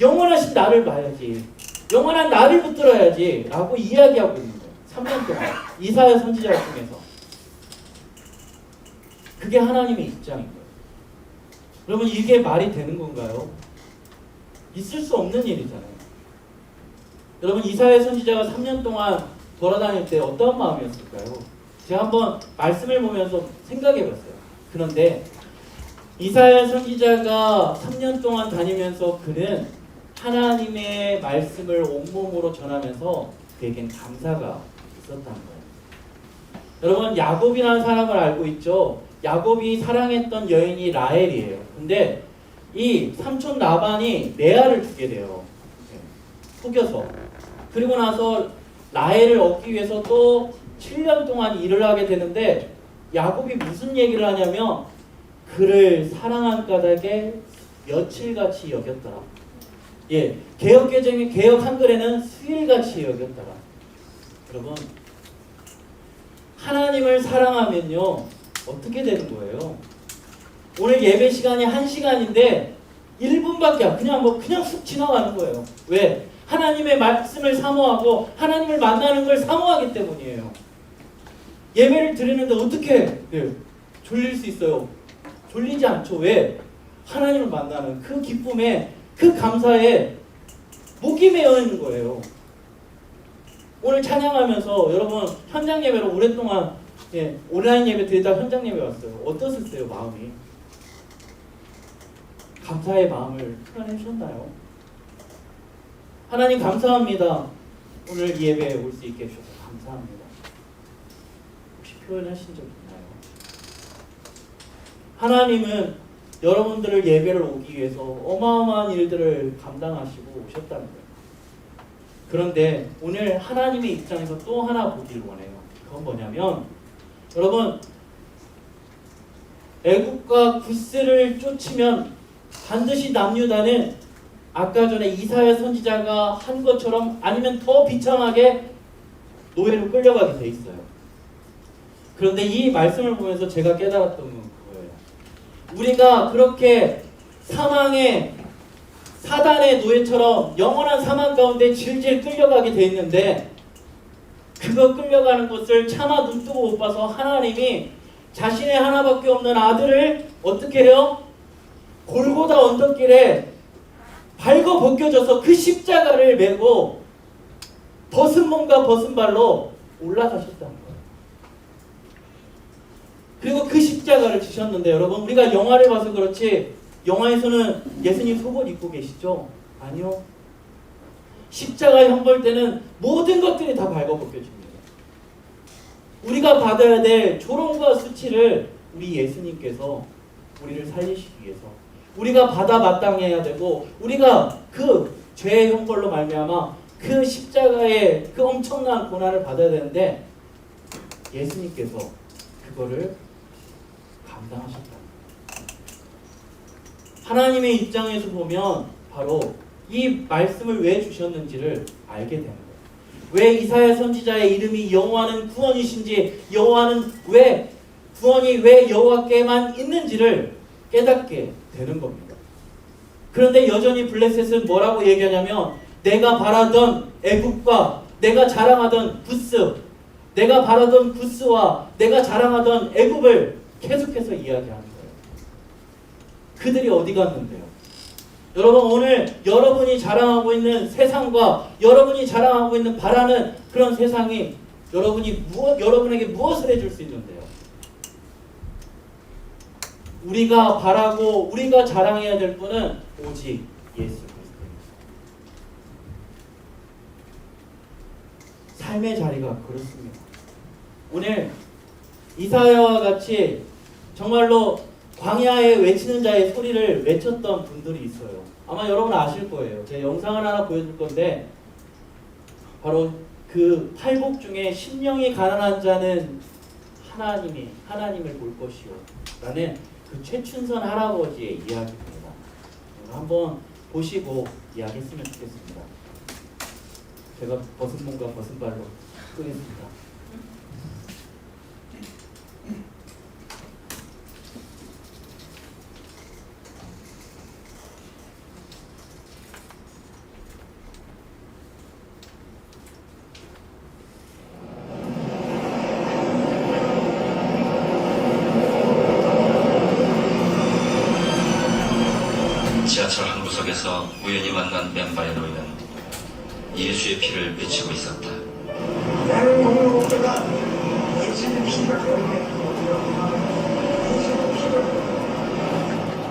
영원하신 나를 봐야지, 영원한 나를 붙들어야지 라고 이야기하고 있는 거예요. 3년 동안 이사야 선지자를 통해서. 그게 하나님의 입장인 거예요. 여러분, 이게 말이 되는 건가요? 있을 수 없는 일이잖아요. 여러분, 이사야 선지자가 3년 동안 돌아다닐 때 어떤 마음이었을까요? 제가 한번 말씀을 보면서 생각해봤어요. 그런데 이사야 선지자가 3년 동안 다니면서 그는 하나님의 말씀을 온몸으로 전하면서 그에겐 감사가 있었다는 거예요. 여러분, 야곱이라는 사람을 알고 있죠? 야곱이 사랑했던 여인이 라헬이에요. 근데 이 삼촌 라반이 레아를 주게 돼요. 속여서. 그리고 나서 라헬을 얻기 위해서 또 7년 동안 일을 하게 되는데, 야곱이 무슨 얘기를 하냐면 그를 사랑한 까닭에 며칠같이 여겼더라. 예, 개혁개정의 개혁 한글에는 수일같이 여겼더라. 여러분, 하나님을 사랑하면요 어떻게 되는 거예요? 오늘 예배 시간이 1시간인데 1분밖에 그냥 쑥 지나가는 거예요. 왜? 하나님의 말씀을 사모하고 하나님을 만나는 걸 사모하기 때문이에요. 예배를 드리는데 어떻게 졸릴 수 있어요? 졸리지 않죠. 왜? 하나님을 만나는 그 기쁨에, 그 감사에 목이 메어 있는 거예요. 오늘 찬양하면서 여러분 현장 예배로 오랫동안 온라인 예배 드리다가 현장 예배 왔어요. 어떠셨어요? 마음이? 감사의 마음을 표현해주셨나요? 하나님 감사합니다. 오늘 이 예배에 올 수 있게 해주셔서 감사합니다. 혹시 표현하신 적 있나요? 하나님은 여러분들을 예배를 오기 위해서 어마어마한 일들을 감당하시고 오셨다는 거예요. 그런데 오늘 하나님의 입장에서 또 하나 보기를 원해요. 그건 뭐냐면, 여러분, 애국과 구스를 쫓으면 반드시 남유다는 아까 전에 이사야 선지자가 한 것처럼 아니면 더 비참하게 노예로 끌려가게 돼 있어요. 그런데 이 말씀을 보면서 제가 깨달았던 건 그거예요. 우리가 그렇게 사망의 사단의 노예처럼 영원한 사망 가운데 질질 끌려가게 돼 있는데, 그거 끌려가는 것을 차마 눈뜨고 못 봐서 하나님이 자신의 하나밖에 없는 아들을 어떻게 해요? 골고다 언덕길에 발거 벗겨져서 그 십자가를 메고 벗은 몸과 벗은 발로 올라가셨다는 거예요. 그리고 그 십자가를 지셨는데, 여러분, 우리가 영화를 봐서 그렇지 영화에서는 예수님 속옷 입고 계시죠? 아니요. 십자가 형벌 때는 모든 것들이 다 발거 벗겨집니다. 우리가 받아야 될 조롱과 수치를 우리 예수님께서 우리를 살리시기 위해서, 우리가 받아 마땅해야 되고, 우리가 그 죄의 형벌로 말미암아 그 십자가의 그 엄청난 고난을 받아야 되는데, 예수님께서 그거를 감당하셨다. 하나님의 입장에서 보면 바로 이 말씀을 왜 주셨는지를 알게 되는 거예요. 왜 이사야 선지자의 이름이 여호와는 구원이신지, 여호와는 왜 구원이 왜 여호와께만 있는지를 깨닫게 되는 겁니다. 그런데 여전히 블레셋은 뭐라고 얘기하냐면 내가 바라던 애굽과 내가 자랑하던 구스, 내가 바라던 구스와 내가 자랑하던 애굽을 계속해서 이야기하는 거예요. 그들이 어디 갔는데요? 여러분, 오늘 여러분이 자랑하고 있는 세상과 여러분이 자랑하고 있는 바라는 그런 세상이 여러분에게 무엇을 해줄 수 있는데요? 우리가 바라고 우리가 자랑해야 될 분은 오직 예수 그리스도입니다. 삶의 자리가 그렇습니다. 오늘 이사야와 같이 정말로 광야에 외치는 자의 소리를 외쳤던 분들이 있어요. 아마 여러분 아실 거예요. 제가 영상을 하나 보여줄 건데 바로 그 팔복 중에 심령이 가난한 자는 하나님을 볼 것이요 라는 그 최춘선 할아버지의 이야기입니다. 한번 보시고 이야기했으면 좋겠습니다. 제가 벗은 몸과 벗은 발로 끄겠습니다. 지하철 한 구석에서 우연히 만난 맨발의 노인은 예수의 피를 외치고 있었다. 나는 오늘 오다가 예수님 피를 보이게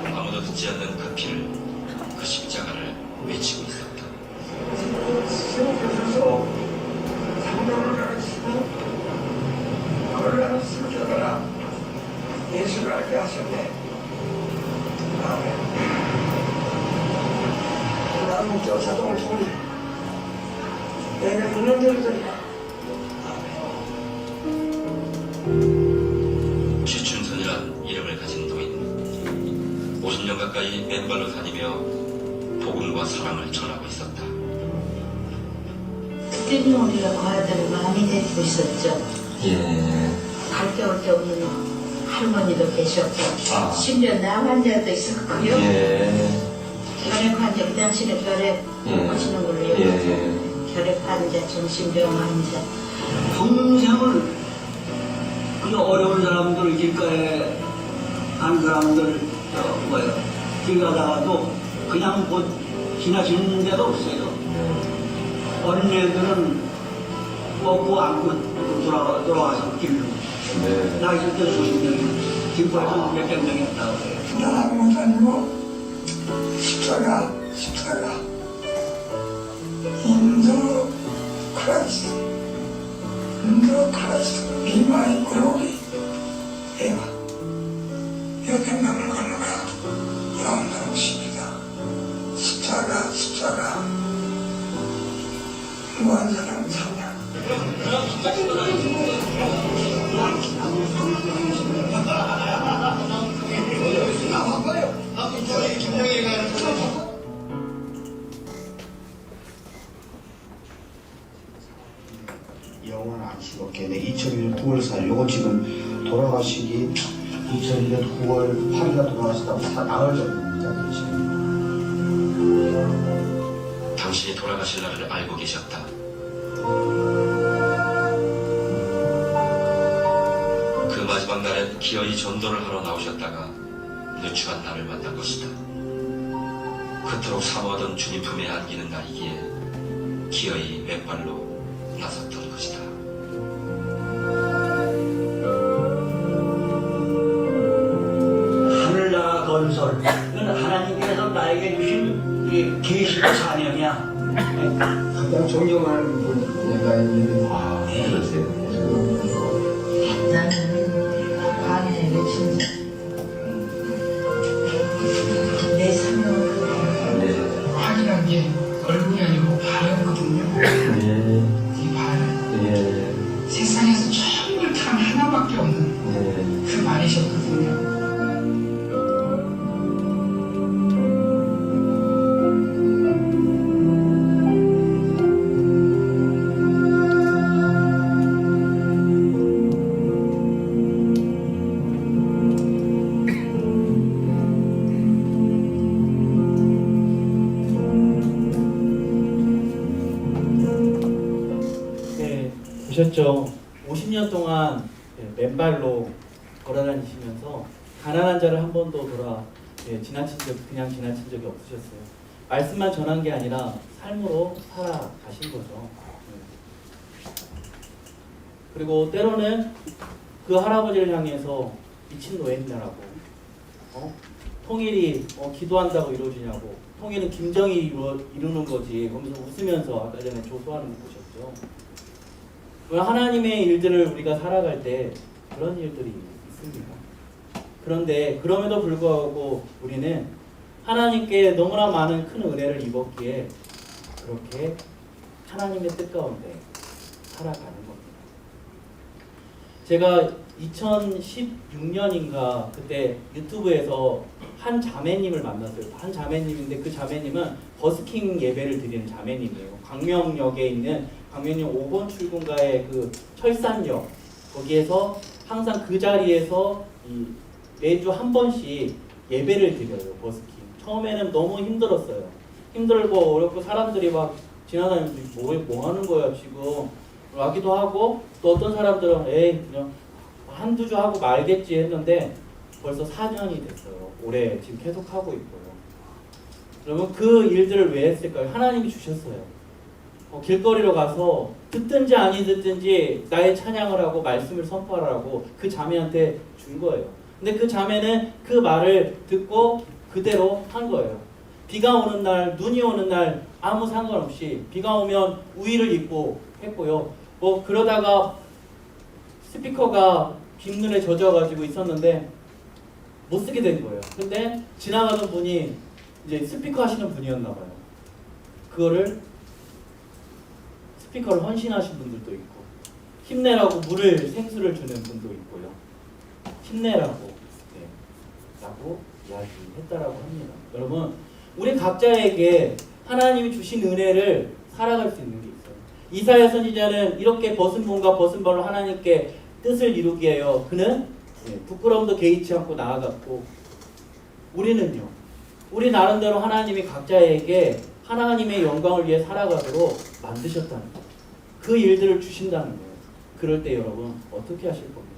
아무도 듣지 않는 그 피를, 그 십자가를 외치고 있었다. 스스로 장로를 가르치고 그를 숨겨더라 예수를 알게 하셨네. 아멘. 나는 저 자동을 소리 내가 있는 대로 들리라. 최춘선이란 이름을 가진 노인, 50년 가까이 맨발로 다니며 복음과 사랑을 전하고 있었다. 그때는 우리가 그 아들을 많이 데리고 있었죠. 갈 데 올 데 없는 할머니도 계셨고, 심지어 나 환자도 있었고요. 결핵 환자, 그 당시에 결핵 하시는 걸로 결핵 환자, 정신병 환자. 평생을 그 어려운 사람들 길가에 간 사람들 길 가다가도 그냥 곧 지나치는 데도 없어요. 어린애들은 먹고 안고 돌아와서 길로. 나 있을 때 수십 명이 김포에서 몇백 명이 했다고 해요. 나하고 못 다니고 십자가 인도 크라이스트 비마이 글로리 에바 몇백 명을 건너가 영원한 십이다. 십자가 무한사랑 찬양. 영원 안식없게 2001년 9월 4일 요거 지금 돌아가시기 2001년 9월 8일에 돌아가셨다고 나흘 전입니다. 당신이 돌아가실 날을 알고 계셨다. 그 마지막 날엔 기어이 전도를 하러 나오셨다가 누추한 나를 만난 것이다. 그토록 사모하던 주님 품에 안기는 날이기에 기어이 맨발로 나섰던 것이다. 하늘나라 건설, 이건 하나님께서 나에게 주신 이 계시의 사명이야. 가장 존경하는 분이 있는데 나는 광야에 외친 내 사명을 확인한 게 얼굴이 아니고 발이었거든요. 이 발. 세상에서 천불 단 하나밖에 없는 그 발이셨거든요. 보셨죠? 50년 동안 맨발로 걸어다니시면서 가난한 자를 한 번도 그냥 지나친 적이 없으셨어요. 말씀만 전한 게 아니라 삶으로 살아가신 거죠. 그리고 때로는 그 할아버지를 향해서 미친 노예냐라고, 통일이 기도한다고 이루어지냐고, 통일은 김정일이 이루는 거지, 그러면서 웃으면서 아까 전에 조소하는 거 보셨죠? 하나님의 일들을 우리가 살아갈 때 그런 일들이 있습니다. 그런데 그럼에도 불구하고 우리는 하나님께 너무나 많은 큰 은혜를 입었기에 그렇게 하나님의 뜻 가운데 살아가는 겁니다. 제가 2016년인가 그때 유튜브에서 한 자매님을 만났어요. 한 자매님인데 그 자매님은 버스킹 예배를 드리는 자매님이에요. 광명역에 있는 광명역 5번 출근가의 그 철산역, 거기에서 항상 그 자리에서 매주 한 번씩 예배를 드려요. 버스킹. 처음에는 너무 힘들었어요. 힘들고 어렵고 사람들이 막 지나다니면서 뭐 하는 거야 지금 라기도 하고, 또 어떤 사람들은 그냥 한두 주 하고 말겠지 했는데 벌써 4년이 됐어요. 올해 지금 계속 하고 있고요. 그러면 그 일들을 왜 했을까요? 하나님이 주셨어요. 길거리로 가서 듣든지 아니 듣든지 나의 찬양을 하고 말씀을 선포하라고 그 자매한테 준 거예요. 근데 그 자매는 그 말을 듣고 그대로 한 거예요. 비가 오는 날, 눈이 오는 날 아무 상관없이 비가 오면 우의를 입고 했고요. 그러다가 스피커가 빗물에 젖어가지고 있었는데 못 쓰게 된 거예요. 근데 지나가던 분이 이제 스피커 하시는 분이었나 봐요. 그거를 스피커를 헌신하신 분들도 있고, 힘내라고 생수를 주는 분도 있고요. 힘내라고 라고 이야기했다라고 합니다. 여러분, 우리 각자에게 하나님이 주신 은혜를 살아갈 수 있는 게 있어요. 이사야 선지자는 이렇게 벗은 몸과 벗은 발로 하나님께 뜻을 이루기 위하여 그는 부끄러움도 개의치 않고 나아갔고, 우리는요, 우리 나름대로 하나님이 각자에게 하나님의 영광을 위해 살아가도록 만드셨다는 거예요. 그 일들을 주신다는 거예요. 그럴 때 여러분 어떻게 하실 겁니까?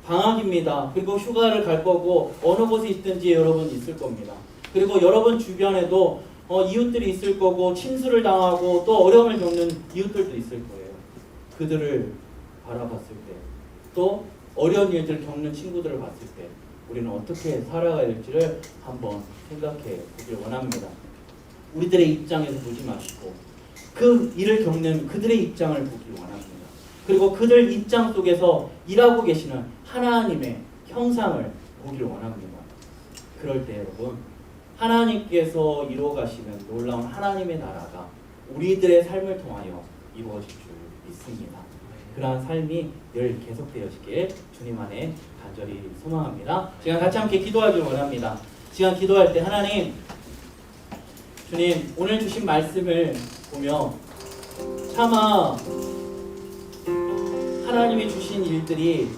방학입니다. 그리고 휴가를 갈 거고 어느 곳에 있든지 여러분 있을 겁니다. 그리고 여러분 주변에도 이웃들이 있을 거고 침수를 당하고 또 어려움을 겪는 이웃들도 있을 거예요. 그들을 바라봤을 때, 또 어려운 일들을 겪는 친구들을 봤을 때 우리는 어떻게 살아가야 될지를 한번 생각해 보길 원합니다. 우리들의 입장에서 보지 마시고 그 일을 겪는 그들의 입장을 보길 원합니다. 그리고 그들 입장 속에서 일하고 계시는 하나님의 형상을 보길 원합니다. 그럴 때 여러분, 하나님께서 이루어가시는 놀라운 하나님의 나라가 우리들의 삶을 통하여 이루어질 줄 믿습니다. 그러한 삶이 늘 계속되어지길 주님 안에 간절히 소망합니다. 시간 같이 함께 기도하길 원합니다. 시간 기도할 때 하나님, 주님 오늘 주신 말씀을 보며 차마 하나님이 주신 일들이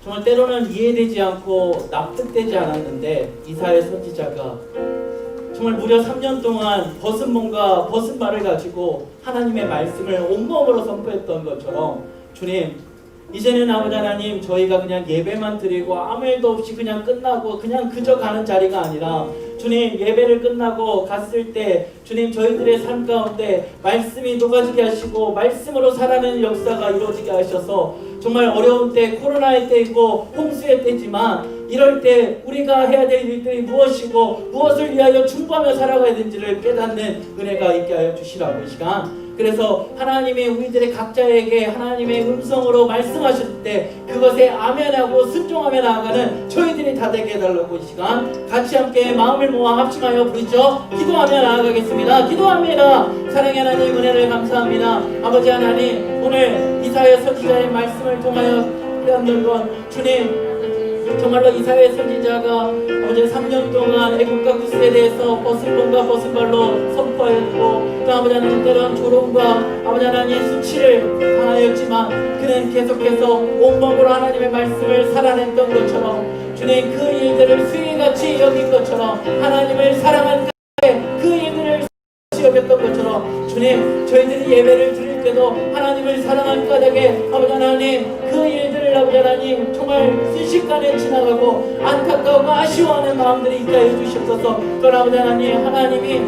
정말 때로는 이해되지 않고 납득되지 않았는데, 이사야 선지자가 정말 무려 3년 동안 벗은 몸과 벗은 발을 가지고 하나님의 말씀을 온몸으로 선포했던 것처럼, 주님 이제는 아버지 하나님, 저희가 그냥 예배만 드리고 아무 일도 없이 그냥 끝나고 그냥 그저 가는 자리가 아니라, 주님 예배를 끝나고 갔을 때 주님 저희들의 삶 가운데 말씀이 녹아지게 하시고 말씀으로 살아내는 역사가 이루어지게 하셔서, 정말 어려운 때, 코로나의 때이고 홍수의 때지만 이럴 때 우리가 해야 될 일들이 무엇이고 무엇을 위하여 중보하며 살아가야 되는지를 깨닫는 은혜가 있게 하여 주시라고 이 시간. 그래서 하나님의 우리들의 각자에게 하나님의 음성으로 말씀하실 때 그것에 아멘하고 순종하며 나아가는 저희들이 다 되게 해달라고 이 시간 같이 함께 마음을 모아 합심하여 부르짖어 기도하며 나아가겠습니다. 기도합니다. 사랑의 하나님, 은혜를 감사합니다. 아버지 하나님, 오늘 이사야 선지자의 말씀을 통하여 깨닫는 건, 주님 정말로 이사야 선지자가 아버지 3년 동안 애국가 구스에 대해서 벗은 몸과 벗은 발로 선포했고, 또 아버지 하나님 때로는 조롱과 아버지 하나님 수치를 당하였지만 그는 계속해서 온몸으로 하나님의 말씀을 살아냈던 것처럼, 주님 그 일들을 수위같이 여긴 것처럼, 하나님을 사랑한 그 일들을 여겼던 것처럼 주시며 주님 저희들이 예배를 드릴 때도 하나님을 사랑할 까닭에 아버지 하나님 그 일들을 아버지 하나님 정말 순식간에 지나가고 안타까우고 아쉬워하는 마음들이 있게 하여 주시옵소서. 또 아버지 하나님 하나님이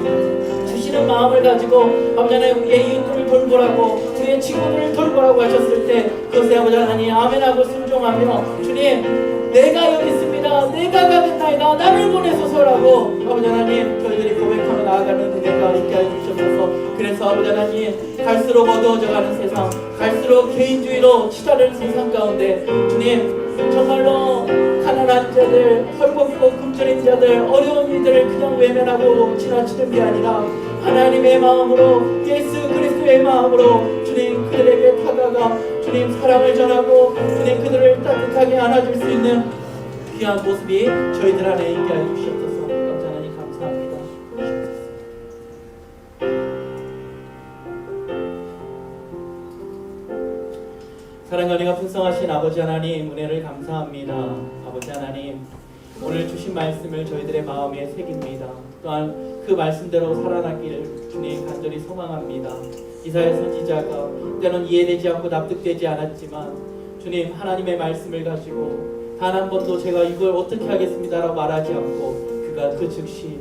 주시는 마음을 가지고 아버지 하나님 우리의 이웃들을 돌보라고 우리의 친구들을 돌보라고 하셨을 때 그것에 아버지 하나님 아멘하고 순종하며 주님 내가 여기 있습니다. 내가 가겠나이다. 나를 보내소서라고 아버지 하나님 저희들이 고백하며 나아가는 은혜가 있게 하여 주셔서 그래서 아버지 하나님 갈수록 어두워져가는 세상 갈수록 개인주의로 치달을 세상 가운데 주님 정말로 가난한 자들 헐벗고 굶주린 자들 어려운 이들을 그냥 외면하고 지나치는 게 아니라 하나님의 마음으로 예수 그리스도의 마음으로 주님 그들에게 다가가 주님 사랑을 전하고 주님 그들을 따뜻하게 안아줄 수 있는 귀한 모습이 저희들 안에 있게 하여 주시옵소서. 감사 하나님 감사합니다. 사랑과 은혜가 풍성하신 아버지 하나님 은혜를 감사합니다. 아버지 하나님 오늘 주신 말씀을 저희들의 마음에 새깁니다. 또한 그 말씀대로 살아나기를 주님 간절히 소망합니다. 이사야 선지자가 때는 이해되지 않고 납득되지 않았지만 주님 하나님의 말씀을 가지고 단 한 번도 제가 이걸 어떻게 하겠습니다라고 말하지 않고 그가 그 즉시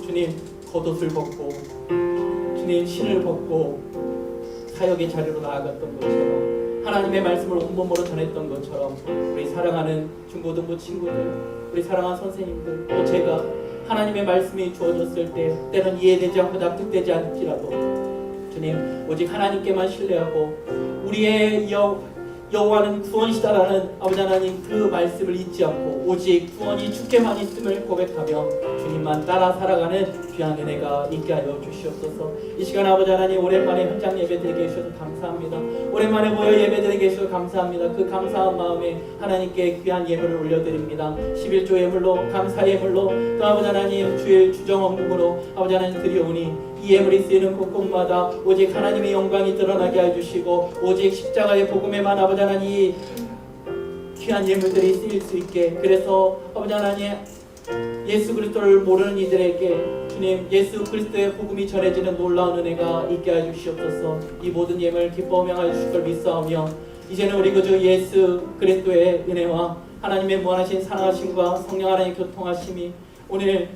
주님 겉옷을 벗고 주님 신을 벗고 사역의 자리로 나아갔던 것처럼 하나님의 말씀을 온몸으로 전했던 것처럼 우리 사랑하는 중고등부 친구들 우리 사랑하는 선생님들 또 제가 하나님의 말씀이 주어졌을 때 때는 이해되지 않고 납득되지 않을지라도 주님 오직 하나님께만 신뢰하고 우리의 여호와는 구원이시다라는 아버지 하나님 그 말씀을 잊지 않고 오직 구원이 주께만 있음을 고백하며 주님만 따라 살아가는 귀한 은혜가 있게 하여 주시옵소서. 이 시간 아버지 하나님 오랜만에 현장 예배드리게 해주셔서 감사합니다. 오랜만에 모여 예배드리게 해주셔서 감사합니다. 그 감사한 마음에 하나님께 귀한 예물을 올려드립니다. 11조 예물로 감사 예물로 또 아버지 하나님 주의 주정원금으로 아버지 하나님 드리오니 이 예물이 쓰이는 곳곳마다 오직 하나님의 영광이 드러나게 해주시고 오직 십자가의 복음에만 아버지 하나님 귀한 예물들이 쓰일 수 있게 그래서 아버지 하나님 예수 그리스도를 모르는 이들에게 주님 예수 그리스도의 복음이 전해지는 놀라운 은혜가 있게 해주시옵소서. 이 모든 예물 기뻐하며 해주실 걸 믿사오며 이제는 우리 그저 예수 그리스도의 은혜와 하나님의 무한하신 사랑하심과 성령 하나님의 교통하심이 오늘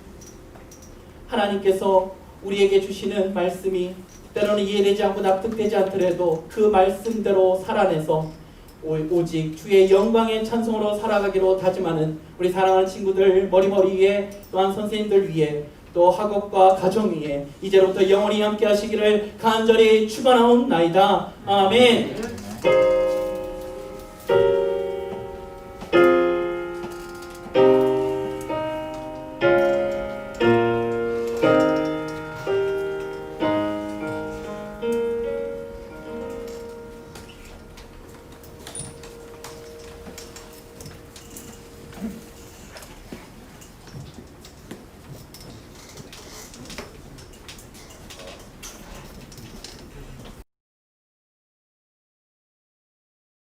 하나님께서 우리에게 주시는 말씀이 때로는 이해되지 않고 납득되지 않더라도 그 말씀대로 살아내서 오직 주의 영광의 찬송으로 살아가기로 다짐하는 우리 사랑하는 친구들 머리머리 위에 또한 선생님들 위에 또 학업과 가정 위에 이제부터 영원히 함께 하시기를 간절히 축원하옵나이다. 아멘.